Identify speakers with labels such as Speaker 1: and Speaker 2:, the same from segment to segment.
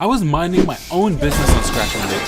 Speaker 1: I was minding my own business on Scratch one day,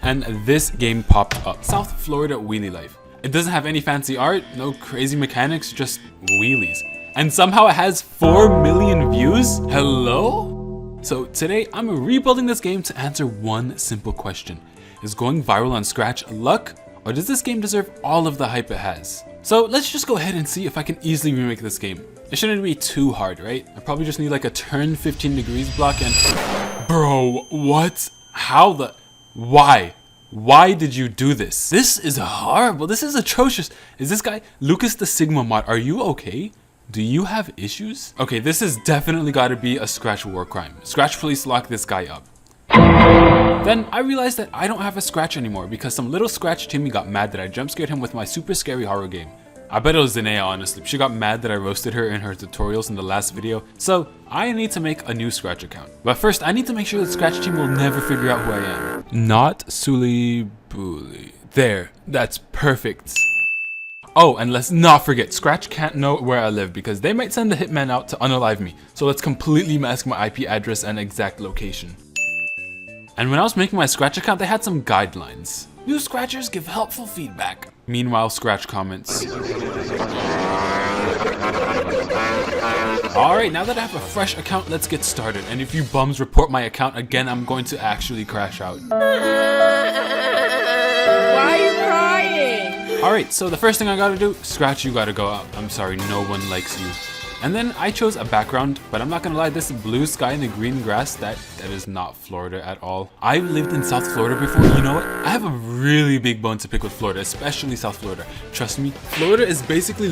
Speaker 1: and this game popped up. South Florida Wheelie Life. It doesn't have any fancy art, no crazy mechanics, just wheelies. And somehow it has 4 million views? Hello? So today I'm rebuilding this game to answer one simple question. Is going viral on Scratch luck, or does this game deserve all of the hype it has? So let's just go ahead and see if I can easily remake this game. It shouldn't be too hard, right? I probably just need like a turn 15 degrees block and... Bro, what? How the... Why? Why did you do this? This is horrible. This is atrocious. Is this guy Lucas the Sigma mod? Are you okay? Do you have issues? Okay, this has definitely got to be a Scratch war crime. Scratch police lock this guy up. Then I realized that I don't have a Scratch anymore because some little Scratch Timmy got mad that I jump scared him with my super scary horror game. I bet it was Zenea, honestly. She got mad that I roasted her in her tutorials in the last video, so I need to make a new Scratch account. But first, I need to make sure that Scratch Team will never figure out who I am. Not Sully Bully. There, that's perfect. Oh, and let's not forget, Scratch can't know where I live because they might send a hitman out to unalive me. So let's completely mask my IP address and exact location. And when I was making my Scratch account, they had some guidelines. New Scratchers give helpful feedback. Meanwhile, Scratch comments. Alright, now that I have a fresh account, let's get started. And if you bums report my account again, I'm going to actually crash out.
Speaker 2: Why are you crying?
Speaker 1: Alright, so the first thing I gotta do, Scratch, you gotta go out. I'm sorry, no one likes you. And then I chose a background, but I'm not gonna lie, this blue sky and the green grass, that is not Florida at all. I've lived in South Florida before, you know what? I have a really big bone to pick with Florida, especially South Florida. Trust me, Florida is basically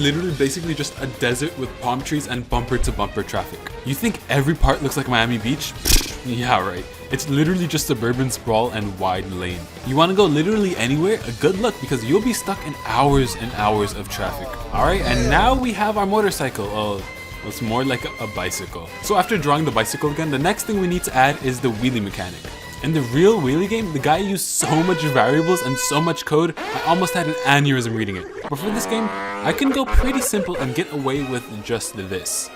Speaker 1: just a desert with palm trees and bumper to bumper traffic. You think every part looks like Miami Beach? Yeah, right. It's literally just suburban sprawl and wide lane. You wanna go literally anywhere? Good luck because you'll be stuck in hours and hours of traffic. Alright, and now we have our motorcycle. Oh, it's more like a bicycle. So after drawing the bicycle again, the next thing we need to add is the wheelie mechanic. In the real wheelie game, the guy used so much variables and so much code, I almost had an aneurysm reading it. But for this game, I can go pretty simple and get away with just this.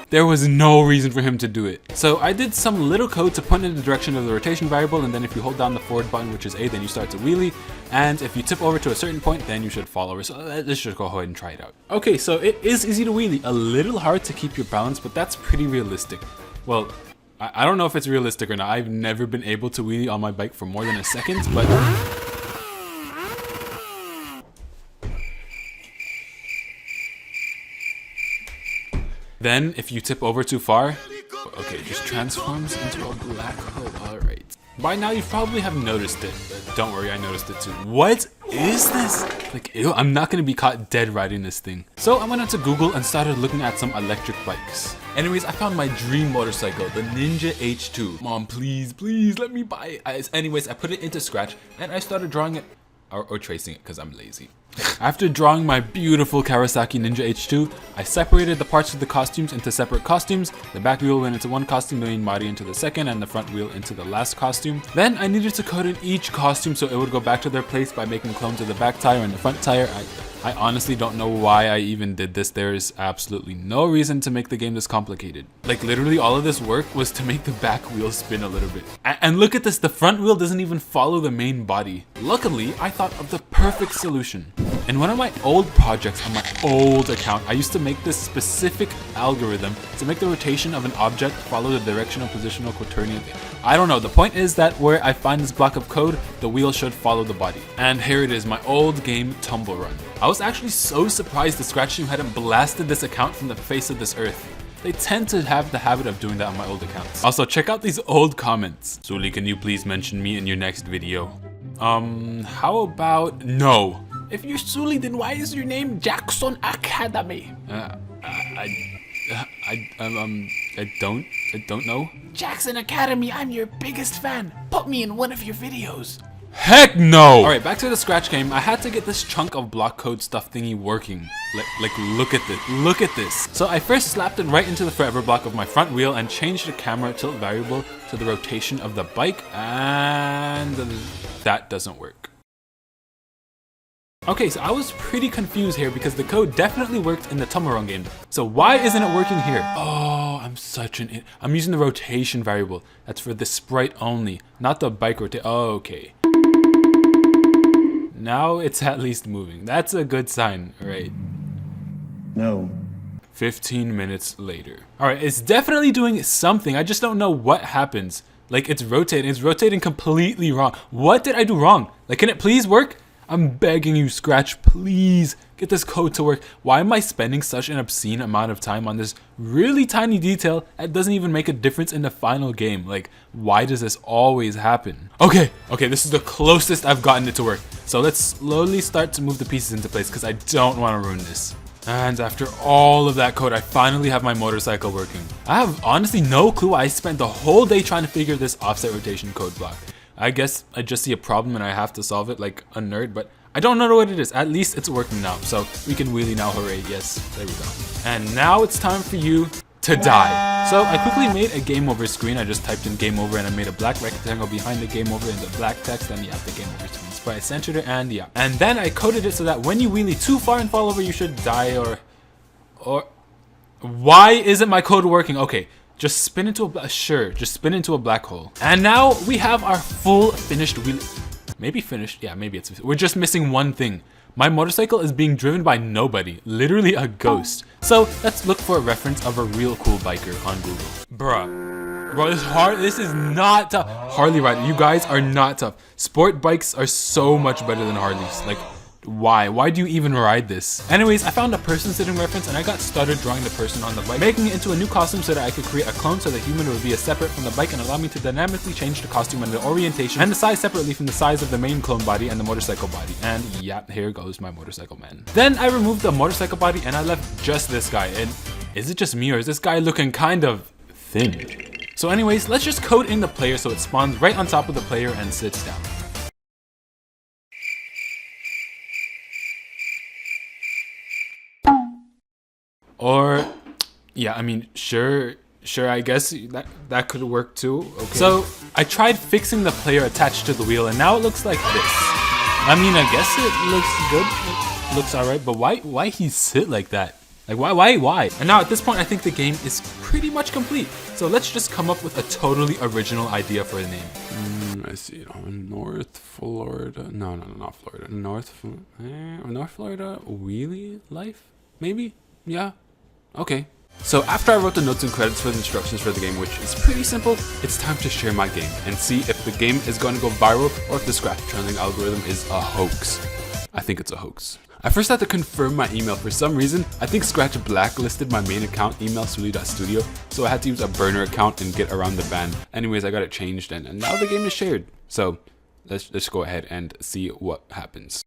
Speaker 1: There was no reason for him to do it. So I did some little code to point in the direction of the rotation variable, and then if you hold down the forward button, which is A, then you start to wheelie. And if you tip over to a certain point, then you should fall over. So let's just go ahead and try it out. Okay, so it is easy to wheelie. A little hard to keep your balance, but that's pretty realistic. Well, I don't know if it's realistic or not. I've never been able to wheelie on my bike for more than a second, but... Then, if you tip over too far, okay, it just transforms into a black hole, alright. By now, you probably have noticed it, but don't worry, I noticed it too. What is this? Like, ew, I'm not gonna be caught dead riding this thing. So I went onto Google and started looking at some electric bikes. Anyways, I found my dream motorcycle, the Ninja H2. Mom, please, please let me buy it. Anyways, I put it into Scratch and I started drawing it, or tracing it, because I'm lazy. After drawing my beautiful Kawasaki Ninja H2, I separated the parts of the costumes into separate costumes. The back wheel went into one costume, the main body into the second, and the front wheel into the last costume. Then I needed to code in each costume so it would go back to their place by making clones of the back tire and the front tire. I honestly don't know why I even did this. There is absolutely no reason to make the game this complicated. Like literally all of this work was to make the back wheel spin a little bit. And look at this, the front wheel doesn't even follow the main body. Luckily, I thought of the perfect solution. In one of my old projects on my old account, I used to make this specific algorithm to make the rotation of an object follow the directional positional quaternion. I don't know, the point is that where I find this block of code, the wheel should follow the body. And here it is, my old game Tumble Run. I was actually so surprised the Scratch team hadn't blasted this account from the face of this earth. They tend to have the habit of doing that on my old accounts. Also, check out these old comments. Sully, can you please mention me in your next video? How about no? If you're Sully, then why is your name Jackson Academy? I don't know.
Speaker 2: Jackson Academy, I'm your biggest fan. Put me in one of your videos.
Speaker 1: Heck no! Alright, back to the Scratch game. I had to get this chunk of block code stuff thingy working. Like, look at this. Look at this. So I first slapped it right into the forever block of my front wheel and changed the camera tilt variable to the rotation of the bike, and that doesn't work. Okay, so I was pretty confused here because the code definitely worked in the Tumble Run game. So why isn't it working here? Oh, I'm I'm I'm using the rotation variable. That's for the sprite only, not the bike rotate. Oh, okay. Now it's at least moving. That's a good sign, right?
Speaker 3: No.
Speaker 1: 15 minutes later. All right, it's definitely doing something. I just don't know what happens. Like, it's rotating completely wrong. What did I do wrong? Like, can it please work? I'm begging you, Scratch, please get this code to work. Why am I spending such an obscene amount of time on this really tiny detail that doesn't even make a difference in the final game? Like, why does this always happen? Okay, this is the closest I've gotten it to work. So let's slowly start to move the pieces into place because I don't want to ruin this. And after all of that code, I finally have my motorcycle working. I have honestly no clue why I spent the whole day trying to figure this offset rotation code block. I guess I just see a problem and I have to solve it like a nerd, but I don't know what it is. At least it's working now, so we can wheelie now, hooray. Yes, there we go. And now it's time for you to die. So I quickly made a game over screen. I just typed in game over and I made a black rectangle behind the game over in the black text, and yeah, the game over screen. But I centered it, and yeah. And then I coded it so that when you wheelie too far and fall over, you should die or why isn't my code working? Okay, just spin into just spin into a black hole. And now we have our full finished wheelie. Maybe finished, yeah, maybe it's, we're just missing one thing. My motorcycle is being driven by nobody, literally a ghost. So let's look for a reference of a real cool biker on Google. Bro, this is not tough. Harley rider, you guys are not tough. Sport bikes are so much better than Harleys. Like, why do you even ride this? Anyways, I found a person sitting reference and I got started drawing the person on the bike, making it into a new costume so that I could create a clone so the human would be a separate from the bike and allow me to dynamically change the costume and the orientation and the size separately from the size of the main clone body and the motorcycle body. And yeah, here goes my motorcycle man. Then I removed the motorcycle body and I left just this guy. And is it just me or is this guy looking kind of thin? So anyways, let's just code in the player so it spawns right on top of the player and sits down. Or, yeah, I mean, sure, I guess that could work too. Okay. So I tried fixing the player attached to the wheel, and now it looks like this. I mean, I guess it looks good. It looks alright, but why he sit like that? Like, why? And now at this point, I think the game is pretty much complete. So let's just come up with a totally original idea for the name. I see. North Florida. No, not Florida. North Florida wheelie life? Maybe? Yeah. Okay. So after I wrote the notes and credits for the instructions for the game, which is pretty simple, it's time to share my game and see if the game is going to go viral or if the Scratch trending algorithm is a hoax. I think it's a hoax. I first had to confirm my email. For some reason, I think Scratch blacklisted my main account, emailsuli.studio, so I had to use a burner account and get around the ban. Anyways, I got it changed and now the game is shared. So let's go ahead and see what happens.